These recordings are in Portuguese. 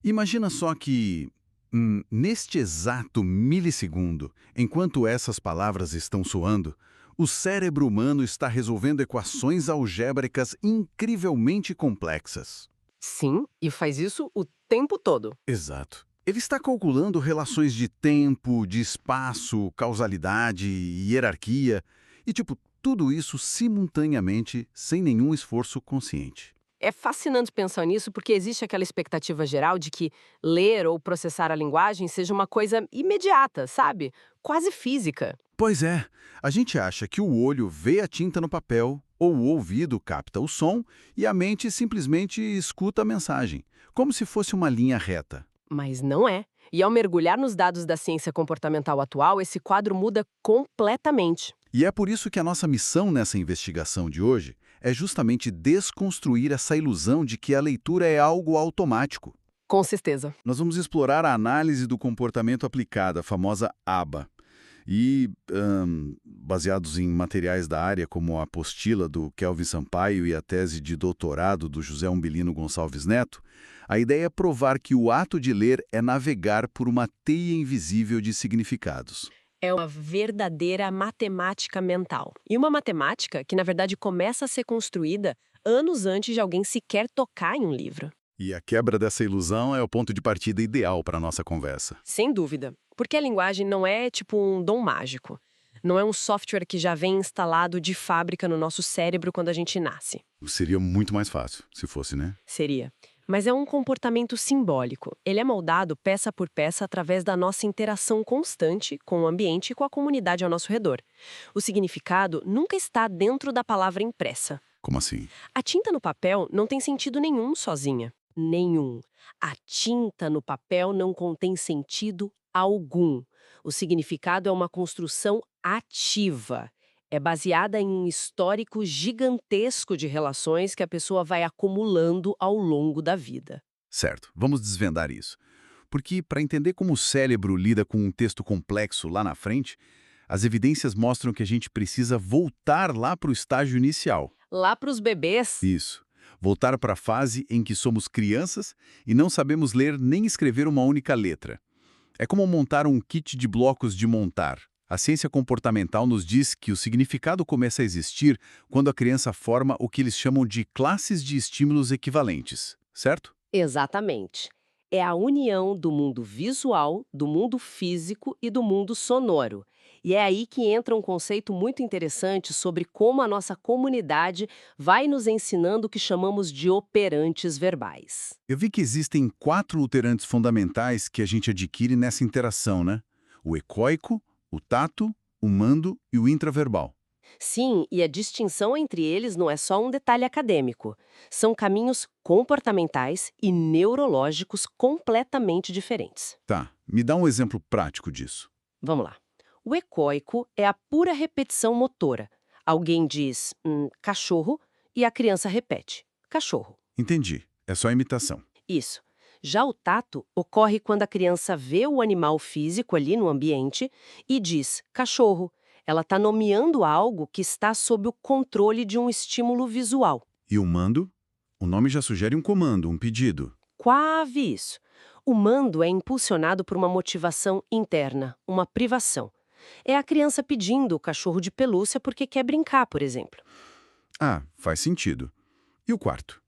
Imagina só que, neste exato milissegundo, enquanto essas palavras estão soando, o cérebro humano está resolvendo equações algébricas incrivelmente complexas. Sim, e faz isso o tempo todo. Exato. Ele está calculando relações de tempo, de espaço, causalidade, hierarquia e, tudo isso simultaneamente, sem nenhum esforço consciente. É fascinante pensar nisso porque existe aquela expectativa geral de que ler ou processar a linguagem seja uma coisa imediata, sabe? Quase física. Pois é, a gente acha que o olho vê a tinta no papel, ou o ouvido capta o som, e a mente simplesmente escuta a mensagem, como se fosse uma linha reta. Mas não é. E ao mergulhar nos dados da ciência comportamental atual, esse quadro muda completamente. E é por isso que a nossa missão nessa investigação de hoje é justamente desconstruir essa ilusão de que a leitura é algo automático. Com certeza. Nós vamos explorar a análise do comportamento aplicada, a famosa ABA. E, baseados em materiais da área, como a apostila do Kelvin Sampaio e a tese de doutorado do José Umbelino Gonçalves Neto, a ideia é provar que o ato de ler é navegar por uma teia invisível de significados. É uma verdadeira matemática mental. E uma matemática que, na verdade, começa a ser construída anos antes de alguém sequer tocar em um livro. E a quebra dessa ilusão é o ponto de partida ideal para a nossa conversa. Sem dúvida. Porque a linguagem não é tipo um dom mágico. Não é um software que já vem instalado de fábrica no nosso cérebro quando a gente nasce. Seria muito mais fácil, se fosse, né? Seria. Mas é um comportamento simbólico. Ele é moldado peça por peça através da nossa interação constante com o ambiente e com a comunidade ao nosso redor. O significado nunca está dentro da palavra impressa. Como assim? A tinta no papel não tem sentido nenhum sozinha. Nenhum. A tinta no papel não contém sentido algum. O significado é uma construção ativa. É baseada em um histórico gigantesco de relações que a pessoa vai acumulando ao longo da vida. Certo, vamos desvendar isso. Porque, para entender como o cérebro lida com um texto complexo lá na frente, as evidências mostram que a gente precisa voltar lá para o estágio inicial. Lá para os bebês, Isso. Voltar para a fase em que somos crianças e não sabemos ler nem escrever uma única letra. É como montar um kit de blocos de montar. A ciência comportamental nos diz que o significado começa a existir quando a criança forma o que eles chamam de classes de estímulos equivalentes, certo? exatamente. É a união do mundo visual, do mundo físico e do mundo sonoro. E é aí que entra um conceito muito interessante sobre como a nossa comunidade vai nos ensinando o que chamamos de operantes verbais. Eu vi que existem 4 alterantes fundamentais que a gente adquire nessa interação, né? O ecoico, o tato, o mando e o intraverbal. Sim, e a distinção entre eles não é só um detalhe acadêmico. São caminhos comportamentais e neurológicos completamente diferentes. Tá, me dá um exemplo prático disso. Vamos lá. O ecoico é a pura repetição motora. Alguém diz cachorro e a criança repete cachorro. Entendi, é só imitação. Isso. Já o tato ocorre quando a criança vê o animal físico ali no ambiente e diz cachorro. Ela está nomeando algo que está sob o controle de um estímulo visual. E o mando? O nome já sugere um comando, um pedido. Quase isso. O mando é impulsionado por uma motivação interna, uma privação. É a criança pedindo o cachorro de pelúcia porque quer brincar, por exemplo. Ah, faz sentido. E o quarto?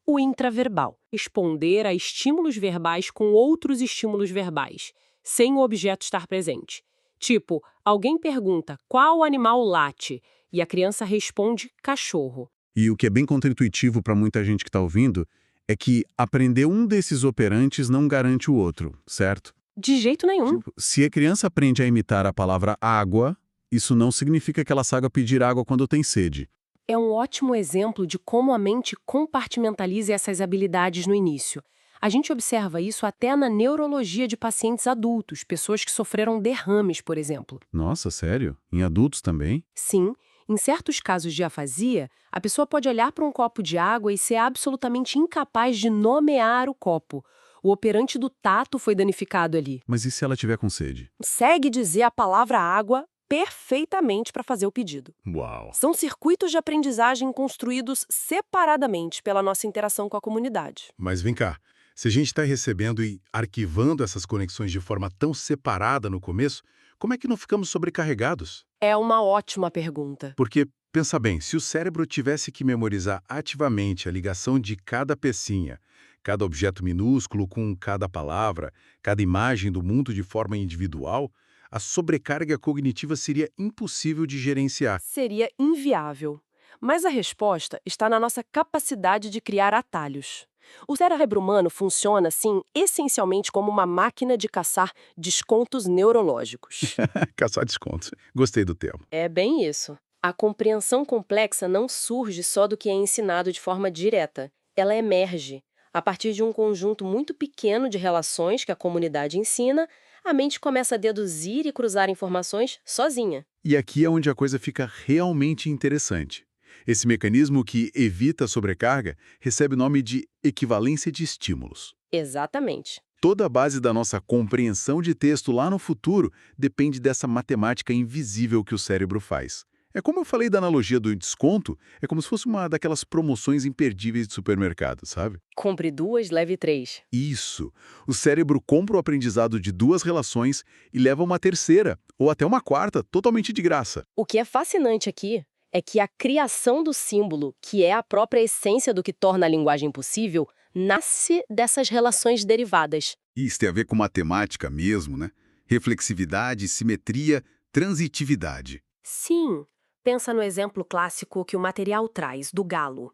O intraverbal. Responder a estímulos verbais com outros estímulos verbais, sem o objeto estar presente. Tipo, alguém pergunta qual animal late e a criança responde cachorro. E o que é bem contraintuitivo para muita gente que está ouvindo é que aprender um desses operantes não garante o outro, certo? De jeito nenhum. Se a criança aprende a imitar a palavra água, isso não significa que ela saiba pedir água quando tem sede. É um ótimo exemplo de como a mente compartimentaliza essas habilidades no início. A gente observa isso até na neurologia de pacientes adultos, pessoas que sofreram derrames, por exemplo. Nossa, sério? Em adultos também? Sim, em certos casos de afasia, a pessoa pode olhar para um copo de água e ser absolutamente incapaz de nomear o copo. O operante do tato foi danificado ali. Mas e se ela tiver com sede? Segue dizer a palavra água perfeitamente para fazer o pedido. Uau! São circuitos de aprendizagem construídos separadamente pela nossa interação com a comunidade. Mas vem cá, Se a gente está recebendo e arquivando essas conexões de forma tão separada no começo, como é que não ficamos sobrecarregados? É uma ótima pergunta. Porque, pensa bem, se o cérebro tivesse que memorizar ativamente a ligação de cada pecinha, cada objeto minúsculo com cada palavra, cada imagem do mundo de forma individual, a sobrecarga cognitiva seria impossível de gerenciar. Seria inviável. Mas a resposta está na nossa capacidade de criar atalhos. O cérebro humano funciona, assim, essencialmente como uma máquina de caçar descontos neurológicos. Caçar descontos. Gostei do termo. É bem isso. A compreensão complexa não surge só do que é ensinado de forma direta. Ela emerge. A partir de um conjunto muito pequeno de relações que a comunidade ensina, a mente começa a deduzir e cruzar informações sozinha. E aqui é onde a coisa fica realmente interessante. Esse mecanismo que evita a sobrecarga recebe o nome de equivalência de estímulos. Exatamente. Toda a base da nossa compreensão de texto lá no futuro depende dessa matemática invisível que o cérebro faz. É como eu falei da analogia do desconto, é como se fosse uma daquelas promoções imperdíveis de supermercado, sabe? Compre duas, leve três. Isso. O cérebro compra o aprendizado de duas relações e leva uma terceira, ou até uma quarta, totalmente de graça. O que é fascinante aqui é que a criação do símbolo, que é a própria essência do que torna a linguagem possível, nasce dessas relações derivadas. Isso tem a ver com matemática mesmo, né? Reflexividade, simetria, transitividade. Sim, pensa no exemplo clássico que o material traz, do galo.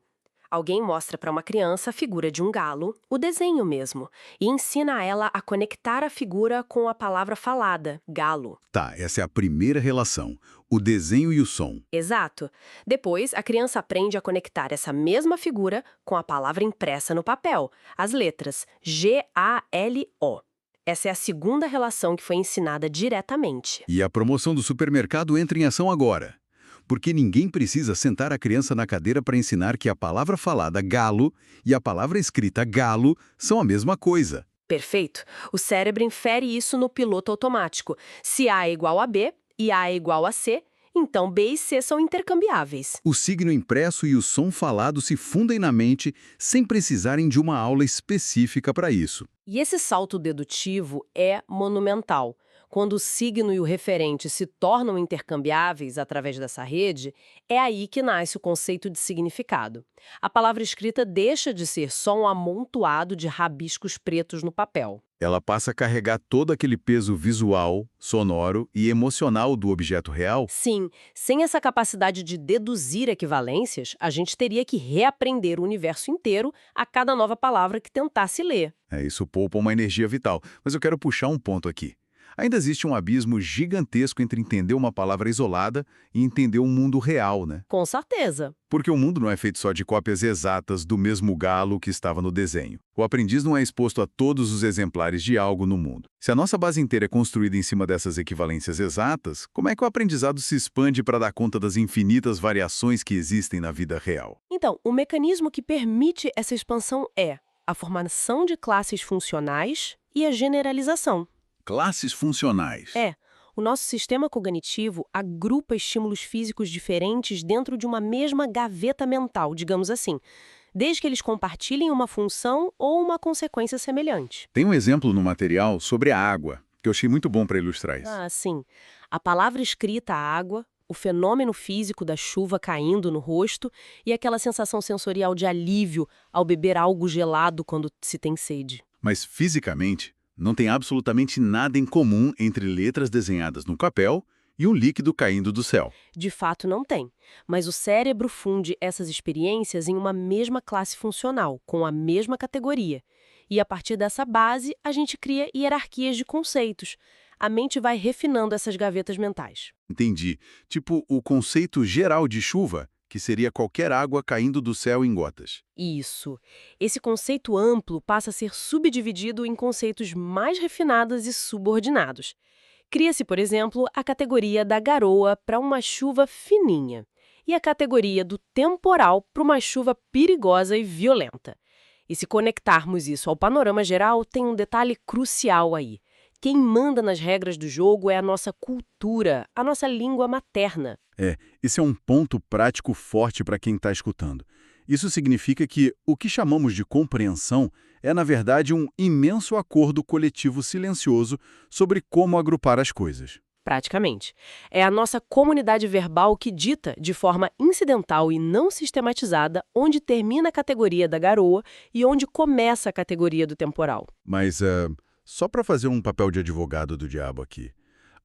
Alguém mostra para uma criança a figura de um galo, o desenho mesmo, e ensina a ela a conectar a figura com a palavra falada, galo. Tá, essa é a primeira relação, o desenho e o som. Exato. Depois, a criança aprende a conectar essa mesma figura com a palavra impressa no papel, as letras G-A-L-O. Essa é a segunda relação que foi ensinada diretamente. E a promoção do supermercado entra em ação agora. Porque ninguém precisa sentar a criança na cadeira para ensinar que a palavra falada galo e a palavra escrita galo são a mesma coisa. Perfeito. O cérebro infere isso no piloto automático. Se A é igual a B e A é igual a C, então B e C são intercambiáveis. O signo impresso e o som falado se fundem na mente sem precisarem de uma aula específica para isso. E esse salto dedutivo é monumental. Quando o signo e o referente se tornam intercambiáveis através dessa rede, é aí que nasce o conceito de significado. A palavra escrita deixa de ser só um amontoado de rabiscos pretos no papel. Ela passa a carregar todo aquele peso visual, sonoro e emocional do objeto real. Sim, sem essa capacidade de deduzir equivalências, a gente teria que reaprender o universo inteiro a cada nova palavra que tentasse ler. Isso poupa uma energia vital. Mas eu quero puxar um ponto aqui. Ainda existe um abismo gigantesco entre entender uma palavra isolada e entender o mundo real, né? Com certeza. Porque o mundo não é feito só de cópias exatas do mesmo galo que estava no desenho. O aprendiz não é exposto a todos os exemplares de algo no mundo. Se a nossa base inteira é construída em cima dessas equivalências exatas, como é que o aprendizado se expande para dar conta das infinitas variações que existem na vida real? Então, o mecanismo que permite essa expansão é a formação de classes funcionais e a generalização. Classes funcionais. O nosso sistema cognitivo agrupa estímulos físicos diferentes dentro de uma mesma gaveta mental, digamos assim, desde que eles compartilhem uma função ou uma consequência semelhante. Tem um exemplo no material sobre a água, que eu achei muito bom para ilustrar isso. Sim. A palavra escrita água, o fenômeno físico da chuva caindo no rosto e aquela sensação sensorial de alívio ao beber algo gelado quando se tem sede. Mas fisicamente, não tem absolutamente nada em comum entre letras desenhadas no papel e um líquido caindo do céu. De fato, não tem. Mas o cérebro funde essas experiências em uma mesma classe funcional, com a mesma categoria. E a partir dessa base, a gente cria hierarquias de conceitos. A mente vai refinando essas gavetas mentais. Entendi. Tipo o conceito geral de chuva, que seria qualquer água caindo do céu em gotas. Isso. Esse conceito amplo passa a ser subdividido em conceitos mais refinados e subordinados. Cria-se, por exemplo, a categoria da garoa para uma chuva fininha e a categoria do temporal para uma chuva perigosa e violenta. E se conectarmos isso ao panorama geral, tem um detalhe crucial aí. Quem manda nas regras do jogo é a nossa cultura, a nossa língua materna. Esse é um ponto prático forte para quem está escutando. Isso significa que o que chamamos de compreensão é, na verdade, um imenso acordo coletivo silencioso sobre como agrupar as coisas. Praticamente. É a nossa comunidade verbal que dita, de forma incidental e não sistematizada, onde termina a categoria da garoa e onde começa a categoria do temporal. Mas, só para fazer um papel de advogado do diabo aqui,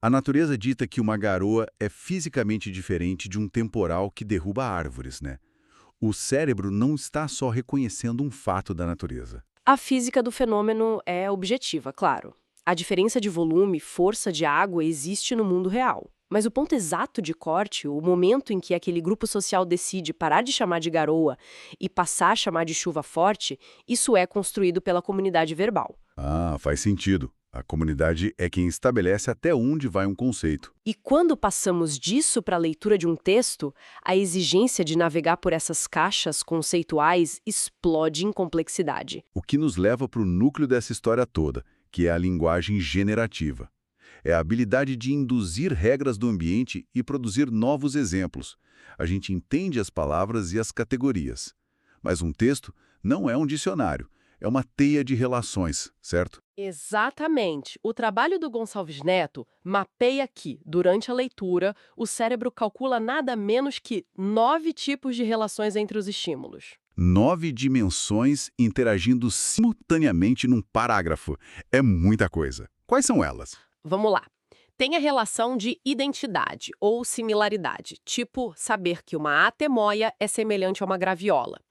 a natureza dita que uma garoa é fisicamente diferente de um temporal que derruba árvores, né? O cérebro não está só reconhecendo um fato da natureza. A física do fenômeno é objetiva, claro. A diferença de volume e força de água existe no mundo real. Mas o ponto exato de corte, o momento em que aquele grupo social decide parar de chamar de garoa e passar a chamar de chuva forte, isso é construído pela comunidade verbal. Ah, faz sentido. A comunidade é quem estabelece até onde vai um conceito. E quando passamos disso para a leitura de um texto, a exigência de navegar por essas caixas conceituais explode em complexidade. O que nos leva para o núcleo dessa história toda, que é a linguagem generativa. É a habilidade de induzir regras do ambiente e produzir novos exemplos. A gente entende as palavras e as categorias. Mas um texto não é um dicionário, é uma teia de relações, certo? Exatamente. O trabalho do Gonçalves Neto mapeia que, durante a leitura, o cérebro calcula nada menos que 9 tipos de relações entre os estímulos. 9 dimensões interagindo simultaneamente num parágrafo. É muita coisa. Quais são elas? Vamos lá. Tem a relação de identidade ou similaridade, tipo saber que uma atemoia é semelhante a uma graviola.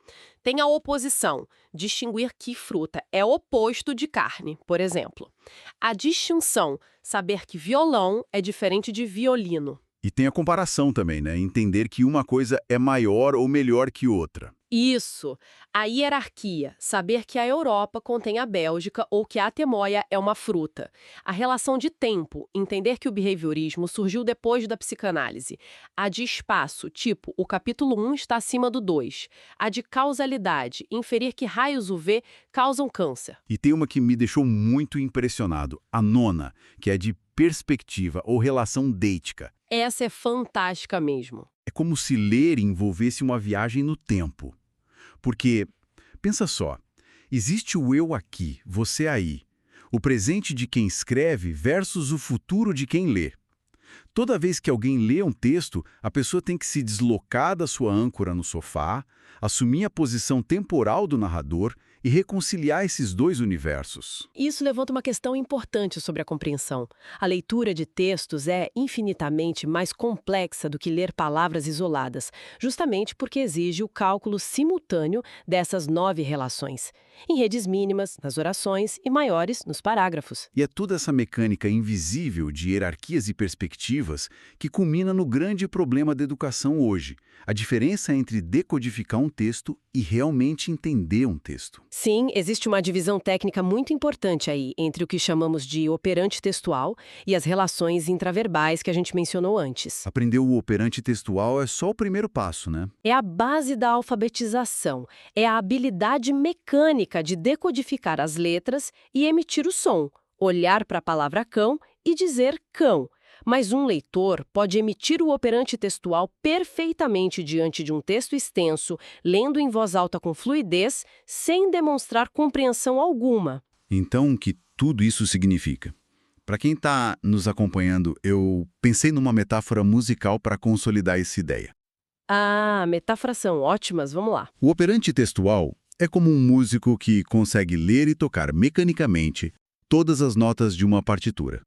Tem a oposição, distinguir que fruta é oposto de carne, por exemplo. A distinção, saber que violão é diferente de violino. E tem a comparação também, né? Entender que uma coisa é maior ou melhor que outra. Isso. A hierarquia, saber que a Europa contém a Bélgica ou que a atemoia é uma fruta. A relação de tempo, entender que o behaviorismo surgiu depois da psicanálise. A de espaço, tipo, o capítulo 1 está acima do 2. A de causalidade, inferir que raios UV causam câncer. E tem uma que me deixou muito impressionado, a nona, que é de perspectiva ou relação deítica. Essa é fantástica mesmo. É como se ler envolvesse uma viagem no tempo. Porque, pensa só, existe o eu aqui, você aí, o presente de quem escreve versus o futuro de quem lê. Toda vez que alguém lê um texto, a pessoa tem que se deslocar da sua âncora no sofá, assumir a posição temporal do narrador e reconciliar esses dois universos. Isso levanta uma questão importante sobre a compreensão. A leitura de textos é infinitamente mais complexa do que ler palavras isoladas, justamente porque exige o cálculo simultâneo dessas 9 relações, em redes mínimas, nas orações e maiores nos parágrafos. E é toda essa mecânica invisível de hierarquias e perspectivas que culmina no grande problema da educação hoje, a diferença entre decodificar um texto e realmente entender um texto. Sim, existe uma divisão técnica muito importante aí entre o que chamamos de operante textual e as relações intraverbais que a gente mencionou antes. Aprender o operante textual é só o primeiro passo, né? É a base da alfabetização, é a habilidade mecânica de decodificar as letras e emitir o som, olhar para a palavra cão e dizer cão. Mas um leitor pode emitir o operante textual perfeitamente diante de um texto extenso, lendo em voz alta com fluidez, sem demonstrar compreensão alguma. Então, o que tudo isso significa? Para quem está nos acompanhando, eu pensei numa metáfora musical para consolidar essa ideia. Ah, metáforas são ótimas, vamos lá. O operante textual é como um músico que consegue ler e tocar mecanicamente todas as notas de uma partitura.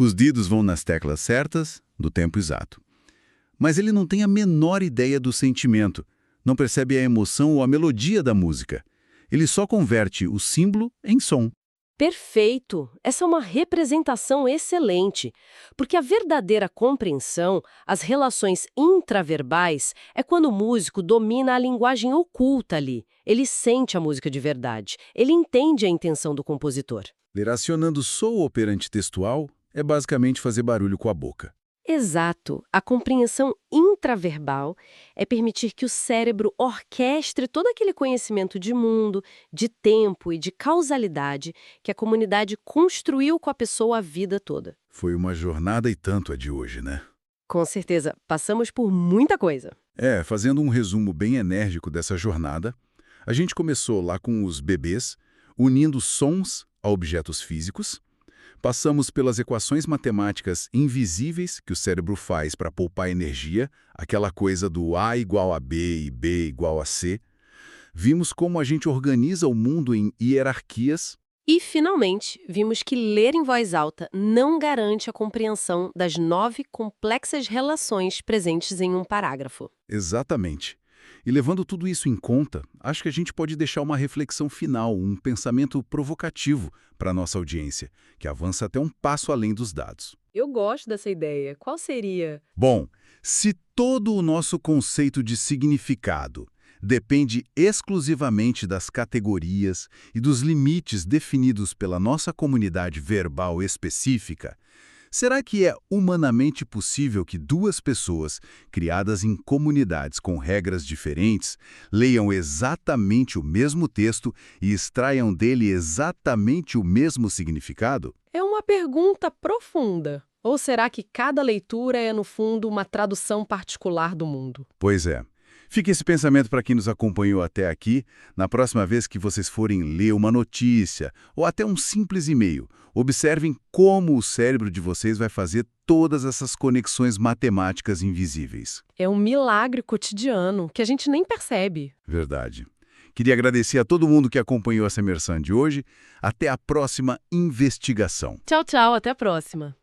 Os dedos vão nas teclas certas, no tempo exato. Mas ele não tem a menor ideia do sentimento, não percebe a emoção ou a melodia da música. Ele só converte o símbolo em som. Perfeito! Essa é uma representação excelente, porque a verdadeira compreensão, as relações intraverbais, é quando o músico domina a linguagem oculta ali. Ele sente a música de verdade, ele entende a intenção do compositor. Ler acionando só o operante textual é basicamente fazer barulho com a boca. Exato. A compreensão intraverbal é permitir que o cérebro orquestre todo aquele conhecimento de mundo, de tempo e de causalidade que a comunidade construiu com a pessoa a vida toda. Foi uma jornada e tanto a de hoje, né? Com certeza, passamos por muita coisa. Fazendo um resumo bem enérgico dessa jornada, a gente começou lá com os bebês, unindo sons a objetos físicos, passamos pelas equações matemáticas invisíveis que o cérebro faz para poupar energia, aquela coisa do A igual a B e B igual a C. Vimos como a gente organiza o mundo em hierarquias. E, finalmente, vimos que ler em voz alta não garante a compreensão das 9 complexas relações presentes em um parágrafo. Exatamente. E levando tudo isso em conta, acho que a gente pode deixar uma reflexão final, um pensamento provocativo para a nossa audiência, que avança até um passo além dos dados. Eu gosto dessa ideia. Qual seria? Bom, se todo o nosso conceito de significado depende exclusivamente das categorias e dos limites definidos pela nossa comunidade verbal específica, será que é humanamente possível que duas pessoas, criadas em comunidades com regras diferentes, leiam exatamente o mesmo texto e extraiam dele exatamente o mesmo significado? É uma pergunta profunda. Ou será que cada leitura é, no fundo, uma tradução particular do mundo? Pois é. Fique esse pensamento para quem nos acompanhou até aqui. Na próxima vez que vocês forem ler uma notícia ou até um simples e-mail, observem como o cérebro de vocês vai fazer todas essas conexões matemáticas invisíveis. É um milagre cotidiano que a gente nem percebe. Verdade. Queria agradecer a todo mundo que acompanhou essa imersão de hoje. Até a próxima investigação. Tchau, tchau. Até a próxima.